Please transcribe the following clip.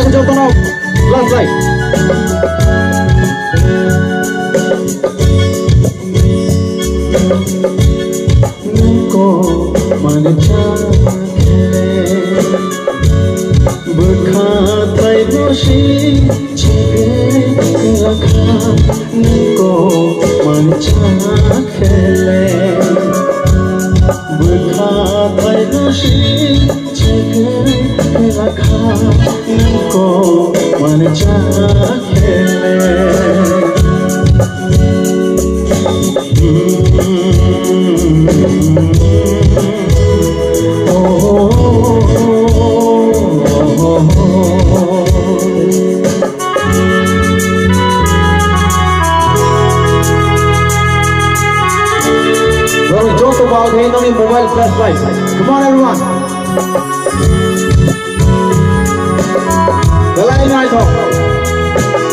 Lagu jauh tono, last light. Nengko mana cakele, berkatai dosi cike lakha. Nengko mana cakele, berkatai dosi cike lakha. Nengko mana cakele. Well, joke about handling mobile flashlights. Come on, everyone. The line right off.